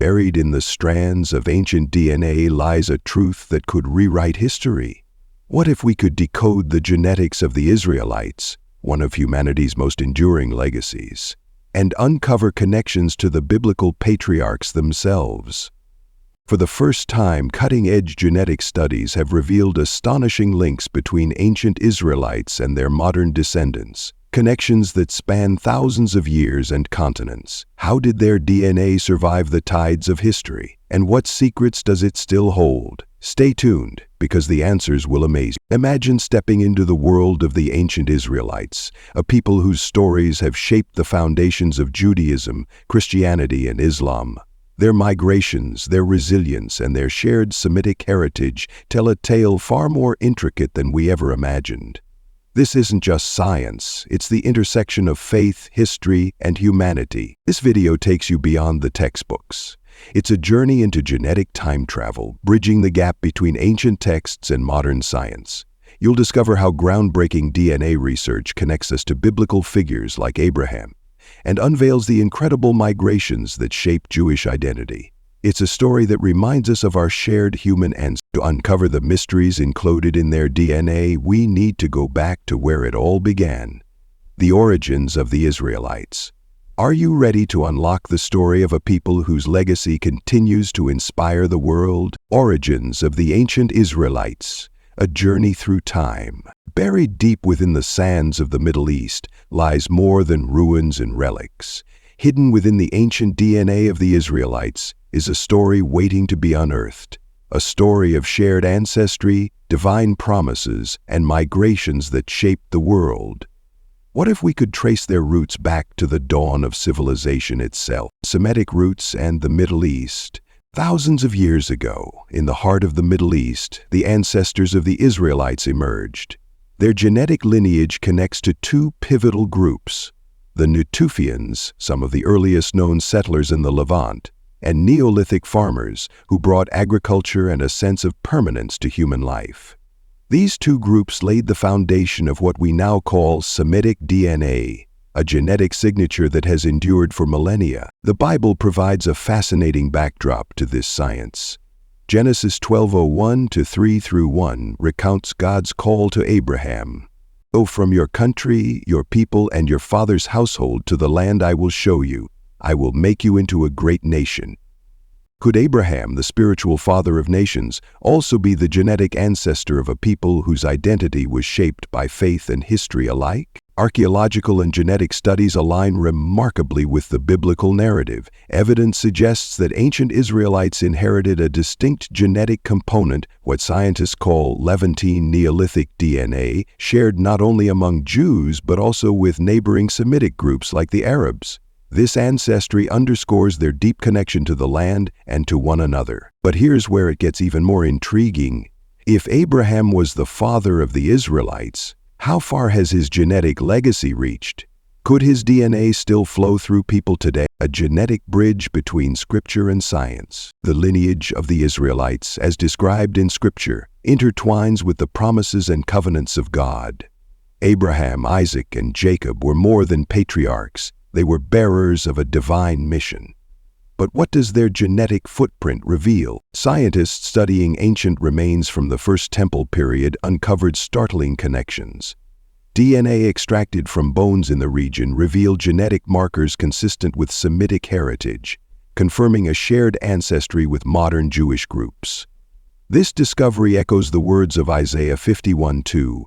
Buried in the strands of ancient DNA lies a truth that could rewrite history. What if we could decode the genetics of the Israelites, one of humanity's most enduring legacies, and uncover connections to the biblical patriarchs themselves? For the first time, cutting-edge genetic studies have revealed astonishing links between ancient Israelites and their modern descendants, connections that span thousands of years and continents. How did their DNA survive the tides of history? And what secrets does it still hold? Stay tuned, because the answers will amaze you. Imagine stepping into the world of the ancient Israelites, a people whose stories have shaped the foundations of Judaism, Christianity, and Islam. Their migrations, their resilience, and their shared Semitic heritage tell a tale far more intricate than we ever imagined. This isn't just science, it's the intersection of faith, history, and humanity. This video takes you beyond the textbooks. It's a journey into genetic time travel, bridging the gap between ancient texts and modern science. You'll discover how groundbreaking DNA research connects us to biblical figures like Abraham, and unveils the incredible migrations that shape Jewish identity. It's a story that reminds us of our shared human ancestors. To uncover the mysteries encoded in their DNA, we need to go back to where it all began: the origins of the Israelites. Are you ready to unlock the story of a people whose legacy continues to inspire the world? Origins of the Ancient Israelites, a journey through time. Buried deep within the sands of the Middle East lies more than ruins and relics. Hidden within the ancient DNA of the Israelites is a story waiting to be unearthed. A story of shared ancestry, divine promises, and migrations that shaped the world. What if we could trace their roots back to the dawn of civilization itself? Semitic roots and the Middle East. Thousands of years ago, in the heart of the Middle East, the ancestors of the Israelites emerged. Their genetic lineage connects to two pivotal groups: the Natufians, some of the earliest known settlers in the Levant, and Neolithic farmers who brought agriculture and a sense of permanence to human life. These two groups laid the foundation of what we now call Semitic DNA, a genetic signature that has endured for millennia. The Bible provides a fascinating backdrop to this science. Genesis 12:1-3-1 recounts God's call to Abraham. "Go from your country, your people, and your father's household to the land I will show you. I will make you into a great nation." Could Abraham, the spiritual father of nations, also be the genetic ancestor of a people whose identity was shaped by faith and history alike? Archaeological and genetic studies align remarkably with the biblical narrative. Evidence suggests that ancient Israelites inherited a distinct genetic component, what scientists call Levantine Neolithic DNA, shared not only among Jews but also with neighboring Semitic groups like the Arabs. This ancestry underscores their deep connection to the land and to one another. But here's where it gets even more intriguing. If Abraham was the father of the Israelites, how far has his genetic legacy reached? Could his DNA still flow through people today? A genetic bridge between Scripture and science. The lineage of the Israelites, as described in Scripture, intertwines with the promises and covenants of God. Abraham, Isaac, and Jacob were more than patriarchs. They were bearers of a divine mission. But what does their genetic footprint reveal? Scientists studying ancient remains from the First Temple period uncovered startling connections. DNA extracted from bones in the region revealed genetic markers consistent with Semitic heritage, confirming a shared ancestry with modern Jewish groups. This discovery echoes the words of Isaiah 51:2.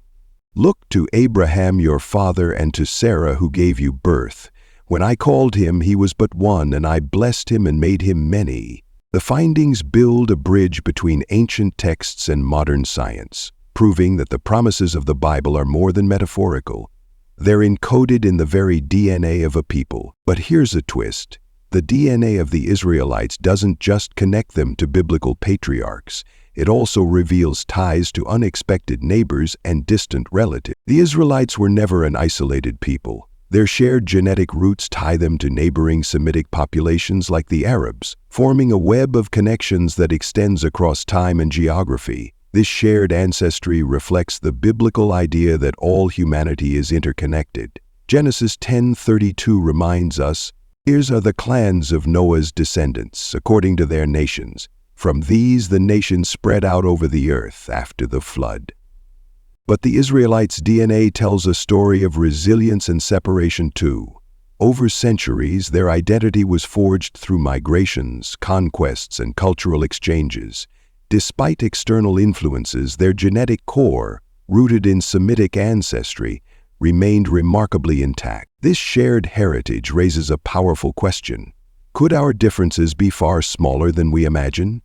"Look to Abraham your father and to Sarah who gave you birth. When I called him, he was but one, and I blessed him and made him many." The findings build a bridge between ancient texts and modern science, proving that the promises of the Bible are more than metaphorical. They're encoded in the very DNA of a people. But here's a twist. The DNA of the Israelites doesn't just connect them to biblical patriarchs. It also reveals ties to unexpected neighbors and distant relatives. The Israelites were never an isolated people. Their shared genetic roots tie them to neighboring Semitic populations like the Arabs, forming a web of connections that extends across time and geography. This shared ancestry reflects the biblical idea that all humanity is interconnected. Genesis 10:32 reminds us, Here are the clans of Noah's descendants, according to their nations. From these the nations spread out over the earth after the flood. But the Israelites' DNA tells a story of resilience and separation too. Over centuries, their identity was forged through migrations, conquests, and cultural exchanges. Despite external influences, their genetic core, rooted in Semitic ancestry, remained remarkably intact. This shared heritage raises a powerful question. Could our differences be far smaller than we imagine?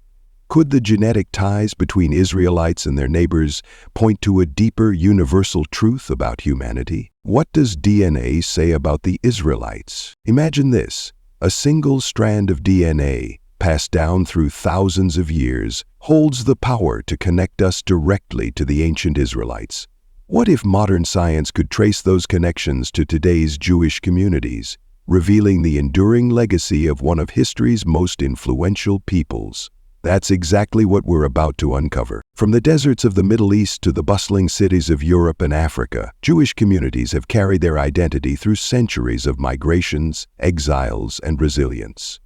Could the genetic ties between Israelites and their neighbors point to a deeper universal truth about humanity? What does DNA say about the Israelites? Imagine this: a single strand of DNA, passed down through thousands of years, holds the power to connect us directly to the ancient Israelites. What if modern science could trace those connections to today's Jewish communities, revealing the enduring legacy of one of history's most influential peoples? That's exactly what we're about to uncover. From the deserts of the Middle East to the bustling cities of Europe and Africa, Jewish communities have carried their identity through centuries of migrations, exiles, and resilience.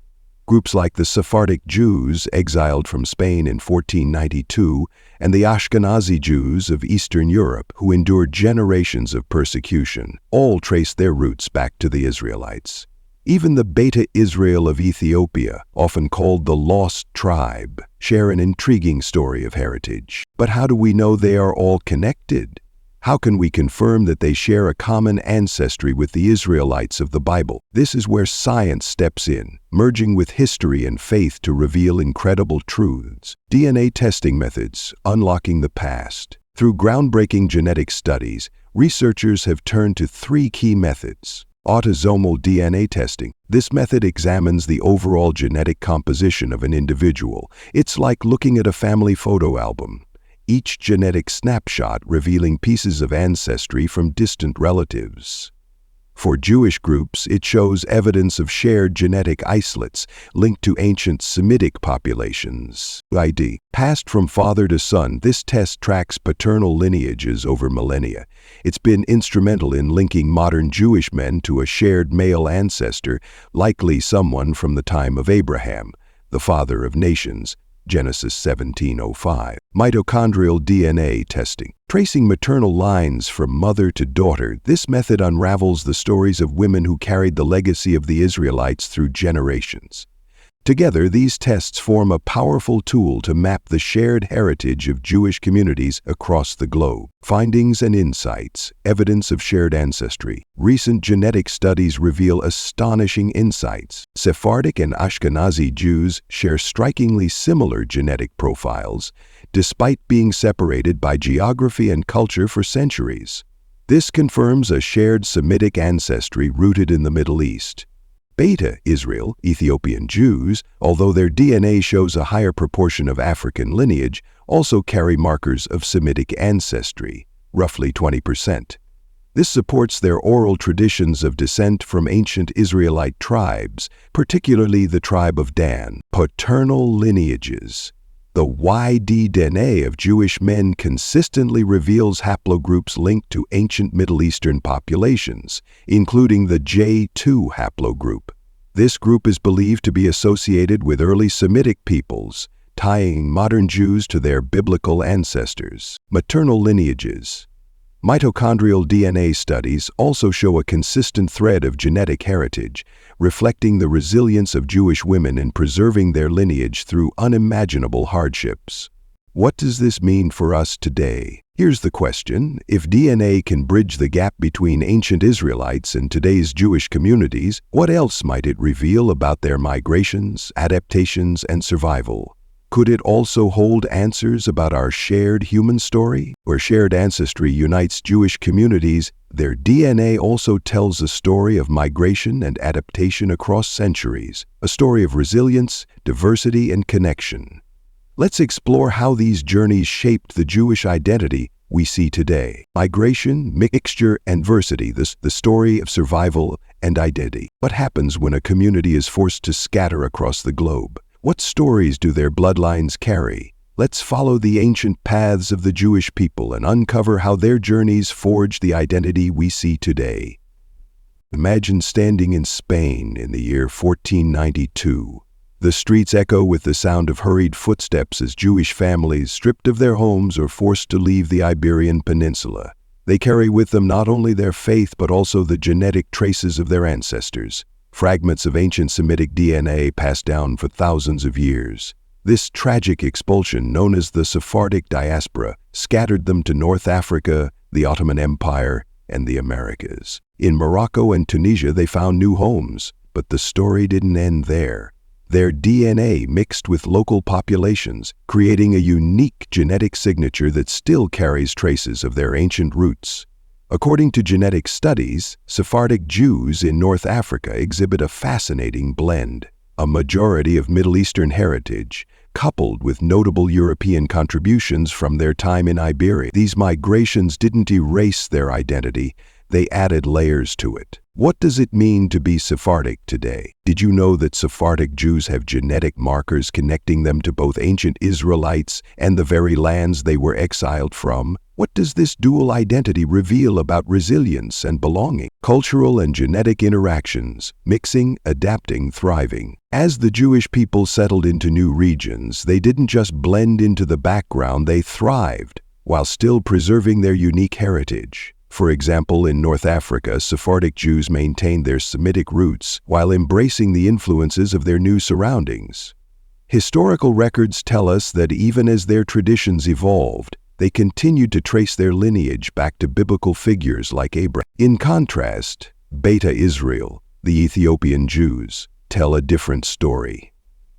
Groups like the Spartic Jews, exiled from Spain in 1492, and the Ashkenazi Jews of Eastern Europe, who endured generations of persecution, all trace their roots back to the Israelites. Even the Beta Israel of Ethiopia, often called the Lost Tribe, share an intriguing story of heritage. But how do we know they are all connected? How can we confirm that they share a common ancestry with the Israelites of the Bible? This is where science steps in, merging with history and faith to reveal incredible truths. DNA testing methods, unlocking the past. Through groundbreaking genetic studies, researchers have turned to three key methods. Autosomal DNA testing. This method examines the overall genetic composition of an individual. It's like looking at a family photo album, each genetic snapshot revealing pieces of ancestry from distant relatives. For Jewish groups, it shows evidence of shared genetic isolates linked to ancient Semitic populations. ID. Passed from father to son, this test tracks paternal lineages over millennia. It's been instrumental in linking modern Jewish men to a shared male ancestor, likely someone from the time of Abraham, the father of nations, Genesis 17:05. Mitochondrial DNA testing. Tracing maternal lines from mother to daughter, this method unravels the stories of women who carried the legacy of the Israelites through generations. Together, these tests form a powerful tool to map the shared heritage of Jewish communities across the globe. Findings and insights, evidence of shared ancestry. Recent genetic studies reveal astonishing insights. Sephardic and Ashkenazi Jews share strikingly similar genetic profiles, despite being separated by geography and culture for centuries. This confirms a shared Semitic ancestry rooted in the Middle East. Beta Israel, Ethiopian Jews, although their DNA shows a higher proportion of African lineage, also carry markers of Semitic ancestry, roughly 20%. This supports their oral traditions of descent from ancient Israelite tribes, particularly the tribe of Dan. Paternal lineages. The Y-DNA of Jewish men consistently reveals haplogroups linked to ancient Middle Eastern populations, including the J2 haplogroup. This group is believed to be associated with early Semitic peoples, tying modern Jews to their biblical ancestors. Maternal lineages. Mitochondrial DNA studies also show a consistent thread of genetic heritage, reflecting the resilience of Jewish women in preserving their lineage through unimaginable hardships. What does this mean for us today? Here's the question: if DNA can bridge the gap between ancient Israelites and today's Jewish communities, what else might it reveal about their migrations, adaptations, and survival? Could it also hold answers about our shared human story? Where shared ancestry unites Jewish communities, their DNA also tells a story of migration and adaptation across centuries, a story of resilience, diversity, and connection. Let's explore how these journeys shaped the Jewish identity we see today. Migration, mixture, and diversity, the story of survival and identity. What happens when a community is forced to scatter across the globe? What stories do their bloodlines carry? Let's follow the ancient paths of the Jewish people and uncover how their journeys forged the identity we see today. Imagine standing in Spain in the year 1492. The streets echo with the sound of hurried footsteps as Jewish families, stripped of their homes or forced to leave the Iberian Peninsula. They carry with them not only their faith but also the genetic traces of their ancestors, fragments of ancient Semitic DNA passed down for thousands of years. This tragic expulsion, known as the Sephardic diaspora, scattered them to North Africa, the Ottoman Empire, and the Americas. In Morocco and Tunisia they found new homes, but the story didn't end there. Their DNA mixed with local populations, creating a unique genetic signature that still carries traces of their ancient roots. According to genetic studies, Sephartic Jews in North Africa exhibit a fascinating blend, a majority of Middle Eastern heritage, coupled with notable European contributions from their time in Iberia. These migrations didn't erase their identity, they added layers to it. What does it mean to be Sephardic today? Did you know that Sephardic Jews have genetic markers connecting them to both ancient Israelites and the very lands they were exiled from? What does this dual identity reveal about resilience and belonging? Cultural and genetic interactions, mixing, adapting, thriving. As the Jewish people settled into new regions, they didn't just blend into the background, they thrived, while still preserving their unique heritage. For example, in North Africa, Sephardic Jews maintained their Semitic roots while embracing the influences of their new surroundings. Historical records tell us that even as their traditions evolved, they continued to trace their lineage back to biblical figures like Abraham. In contrast, Beta Israel, the Ethiopian Jews, tell a different story.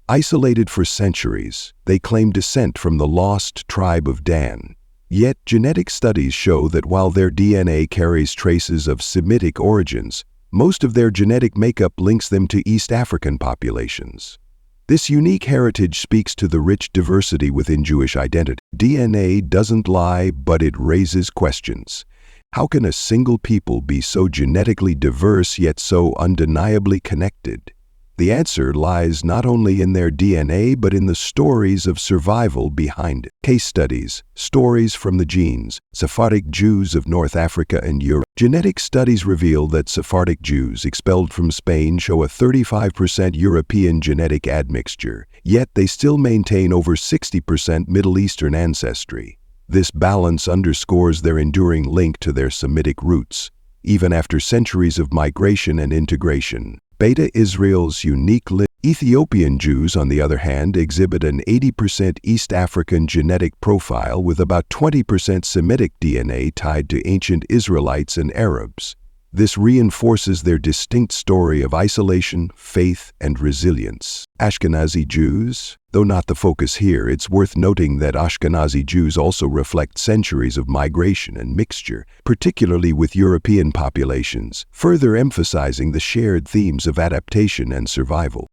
Isolated for centuries, they claim descent from the lost tribe of Dan. Yet, genetic studies show that while their DNA carries traces of Semitic origins, most of their genetic makeup links them to East African populations. This unique heritage speaks to the rich diversity within Jewish identity. DNA doesn't lie, but it raises questions. How can a single people be so genetically diverse yet so undeniably connected? The answer lies not only in their DNA but in the stories of survival behind it. Case studies, stories from the genes, Sephardic Jews of North Africa and Europe. Genetic studies reveal that Sephardic Jews expelled from Spain show a 35% European genetic admixture, yet they still maintain over 60% Middle Eastern ancestry. This balance underscores their enduring link to their Semitic roots, even after centuries of migration and integration. Beta Israel's unique Ethiopian Jews, on the other hand, exhibit an 80% East African genetic profile with about 20% Semitic DNA tied to ancient Israelites and Arabs. This reinforces their distinct story of isolation, faith, and resilience. Ashkenazi Jews, though not the focus here, it's worth noting that Ashkenazi Jews also reflect centuries of migration and mixture, particularly with European populations, further emphasizing the shared themes of adaptation and survival.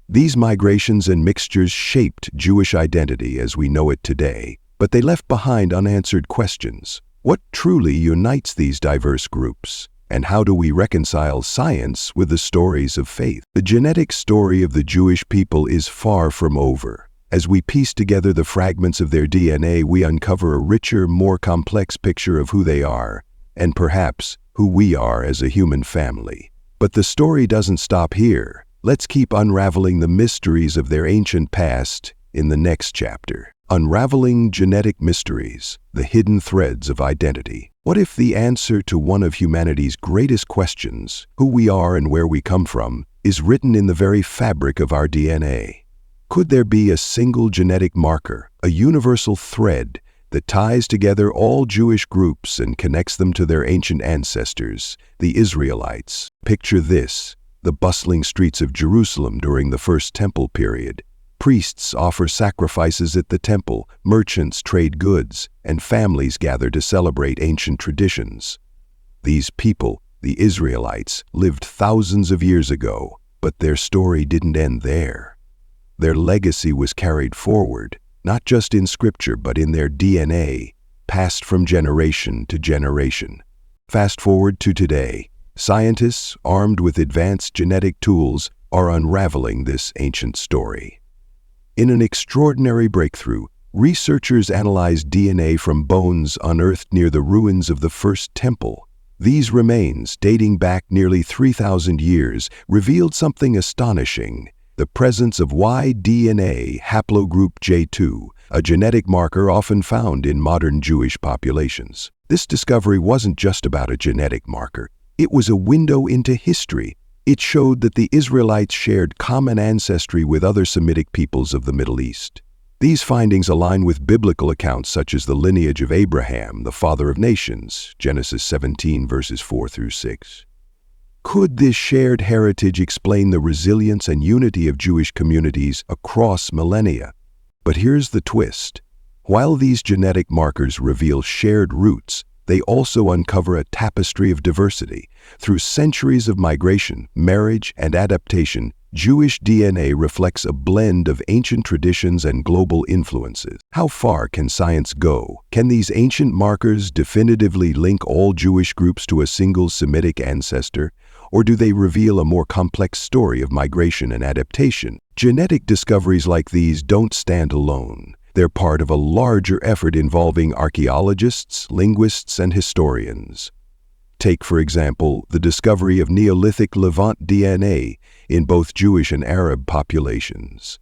These migrations and mixtures shaped Jewish identity as we know it today, but they left behind unanswered questions. What truly unites these diverse groups? And how do we reconcile science with the stories of faith? The genetic story of the Jewish people is far from over. As we piece together the fragments of their DNA, we uncover a richer, more complex picture of who they are, and perhaps who we are as a human family. But the story doesn't stop here. Let's keep unraveling the mysteries of their ancient past in the next chapter. Unraveling Genetic Mysteries, the Hidden Threads of Identity. What if the answer to one of humanity's greatest questions, who we are and where we come from, is written in the very fabric of our DNA? Could there be a single genetic marker, a universal thread that ties together all Jewish groups and connects them to their ancient ancestors, the Israelites? Picture this: the bustling streets of Jerusalem during the First Temple period. Priests offer sacrifices at the temple, merchants trade goods, and families gather to celebrate ancient traditions. These people, the Israelites, lived thousands of years ago, but their story didn't end there. Their legacy was carried forward, not just in scripture but in their DNA, passed from generation to generation. Fast forward to today, scientists, armed with advanced genetic tools, are unraveling this ancient story. In an extraordinary breakthrough, researchers analyzed DNA from bones unearthed near the ruins of the First Temple. These remains, dating back nearly 3,000 years, revealed something astonishing: the presence of Y-DNA haplogroup J2, a genetic marker often found in modern Jewish populations. This discovery wasn't just about a genetic marker. It was a window into history. It showed that the Israelites shared common ancestry with other Semitic peoples of the Middle East. These findings align with biblical accounts such as the lineage of Abraham, the father of nations, Genesis 17 verses 4 through 6. Could this shared heritage explain the resilience and unity of Jewish communities across millennia? But here's the twist. While these genetic markers reveal shared roots, they also uncover a tapestry of diversity. Through centuries of migration, marriage, and adaptation, Jewish DNA reflects a blend of ancient traditions and global influences. How far can science go? Can these ancient markers definitively link all Jewish groups to a single Semitic ancestor? Or do they reveal a more complex story of migration and adaptation? Genetic discoveries like these don't stand alone. They're part of a larger effort involving archaeologists, linguists, and historians. Take, for example, the discovery of Neolithic Levant DNA in both Jewish and Arab populations.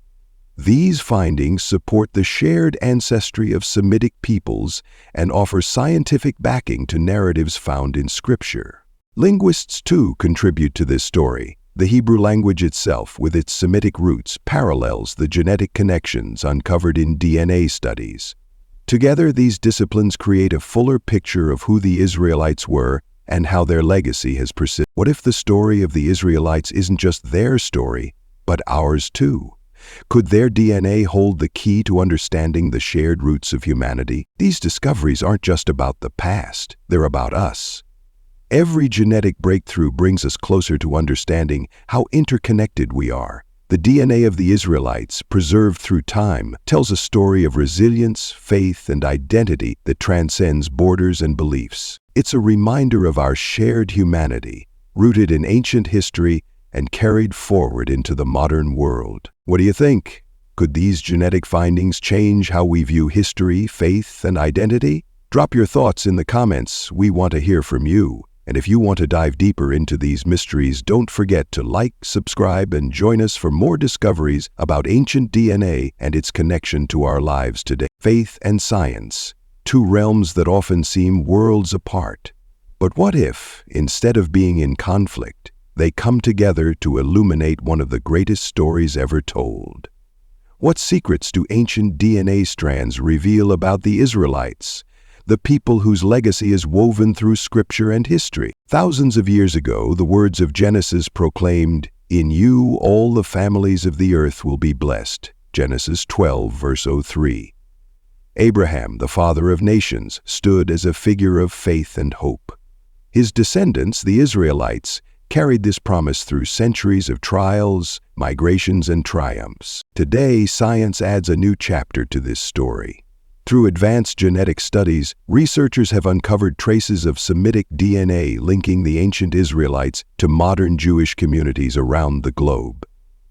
These findings support the shared ancestry of Semitic peoples and offer scientific backing to narratives found in Scripture. Linguists, too, contribute to this story. The Hebrew language itself, with its Semitic roots, parallels the genetic connections uncovered in DNA studies. Together, these disciplines create a fuller picture of who the Israelites were and how their legacy has persisted. What if the story of the Israelites isn't just their story, but ours too? Could their DNA hold the key to understanding the shared roots of humanity? These discoveries aren't just about the past, they're about us. Every genetic breakthrough brings us closer to understanding how interconnected we are. The DNA of the Israelites, preserved through time, tells a story of resilience, faith, and identity that transcends borders and beliefs. It's a reminder of our shared humanity, rooted in ancient history and carried forward into the modern world. What do you think? Could these genetic findings change how we view history, faith, and identity? Drop your thoughts in the comments. We want to hear from you. And if you want to dive deeper into these mysteries, don't forget to like, subscribe, and join us for more discoveries about ancient DNA and its connection to our lives today. Faith and science, two realms that often seem worlds apart. But what if, instead of being in conflict, they come together to illuminate one of the greatest stories ever told? What secrets do ancient DNA strands reveal about the Israelites, the people whose legacy is woven through Scripture and history? Thousands of years ago, the words of Genesis proclaimed, "In you all the families of the earth will be blessed." Genesis 12, verse 03. Abraham, the father of nations, stood as a figure of faith and hope. His descendants, the Israelites, carried this promise through centuries of trials, migrations, and triumphs. Today, science adds a new chapter to this story. Through advanced genetic studies, researchers have uncovered traces of Semitic DNA linking the ancient Israelites to modern Jewish communities around the globe.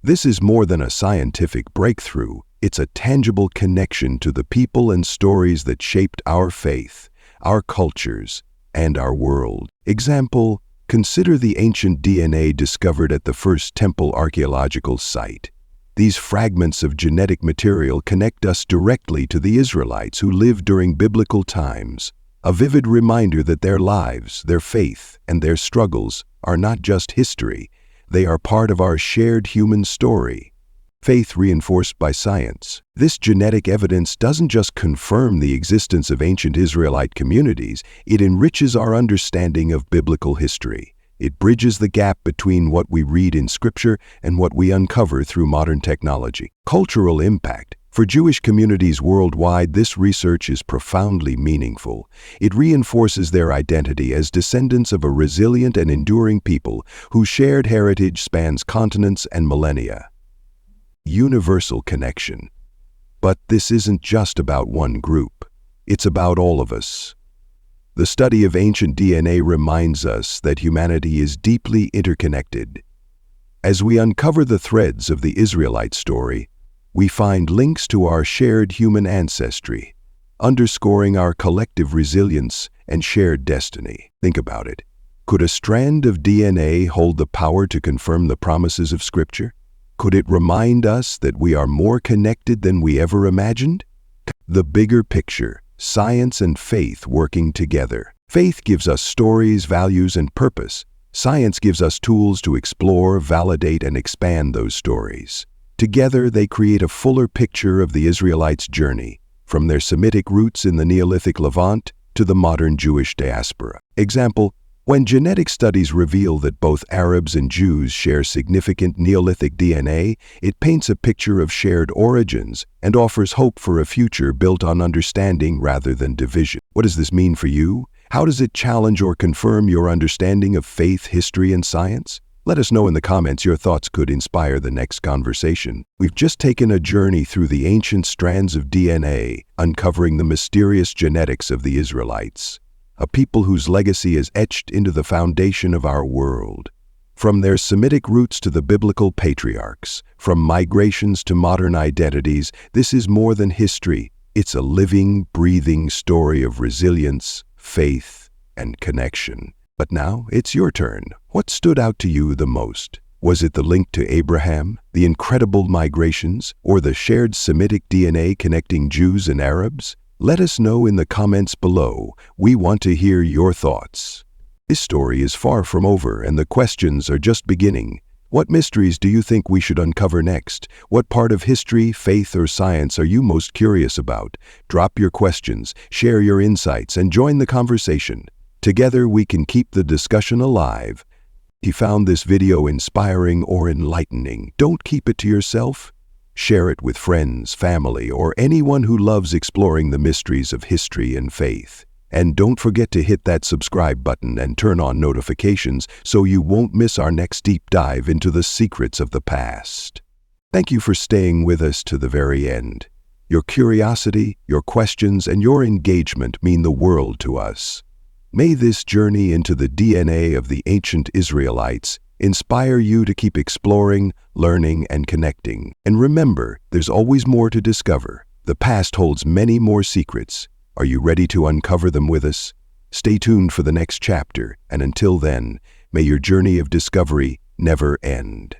This is more than a scientific breakthrough. It's a tangible connection to the people and stories that shaped our faith, our cultures, and our world. Example, consider the ancient DNA discovered at the first temple archaeological site. These fragments of genetic material connect us directly to the Israelites who lived during biblical times, a vivid reminder that their lives, their faith, and their struggles are not just history, they are part of our shared human story. Faith reinforced by science. This genetic evidence doesn't just confirm the existence of ancient Israelite communities, it enriches our understanding of biblical history. It bridges the gap between what we read in Scripture and what we uncover through modern technology. Cultural impact. For Jewish communities worldwide, this research is profoundly meaningful. It reinforces their identity as descendants of a resilient and enduring people whose shared heritage spans continents and millennia. Universal connection. But this isn't just about one group. It's about all of us. The study of ancient DNA reminds us that humanity is deeply interconnected. As we uncover the threads of the Israelite story, we find links to our shared human ancestry, underscoring our collective resilience and shared destiny. Think about it. Could a strand of DNA hold the power to confirm the promises of Scripture? Could it remind us that we are more connected than we ever imagined? The bigger picture, science and faith working together. Faith gives us stories, values, and purpose. Science gives us tools to explore, validate, and expand those stories. Together, they create a fuller picture of the Israelites' journey, from their Semitic roots in the Neolithic Levant to the modern Jewish diaspora. Example, when genetic studies reveal that both Arabs and Jews share significant Neolithic DNA, it paints a picture of shared origins and offers hope for a future built on understanding rather than division. What does this mean for you? How does it challenge or confirm your understanding of faith, history, and science? Let us know in the comments. Your thoughts could inspire the next conversation. We've just taken a journey through the ancient strands of DNA, uncovering the mysterious genetics of the Israelites, a people whose legacy is etched into the foundation of our world. From their Semitic roots to the biblical patriarchs, from migrations to modern identities, this is more than history. It's a living, breathing story of resilience, faith, and connection. But now, it's your turn. What stood out to you the most? Was it the link to Abraham, the incredible migrations, or the shared Semitic DNA connecting Jews and Arabs? Let us know in the comments below. We want to hear your thoughts. This story is far from over, and the questions are just beginning. What mysteries do you think we should uncover next? What part of history, faith, or science are you most curious about? Drop your questions, share your insights, and join the conversation. Together, we can keep the discussion alive. If you found this video inspiring or enlightening, don't keep it to yourself. Share it with friends, family, or anyone who loves exploring the mysteries of history and faith. And don't forget to hit that subscribe button and turn on notifications so you won't miss our next deep dive into the secrets of the past. Thank you for staying with us to the very end. Your curiosity, your questions, and your engagement mean the world to us. May this journey into the DNA of the ancient Israelites inspire you to keep exploring, learning, and connecting. And remember, there's always more to discover. The past holds many more secrets. Are you ready to uncover them with us? Stay tuned for the next chapter, and until then, may your journey of discovery never end.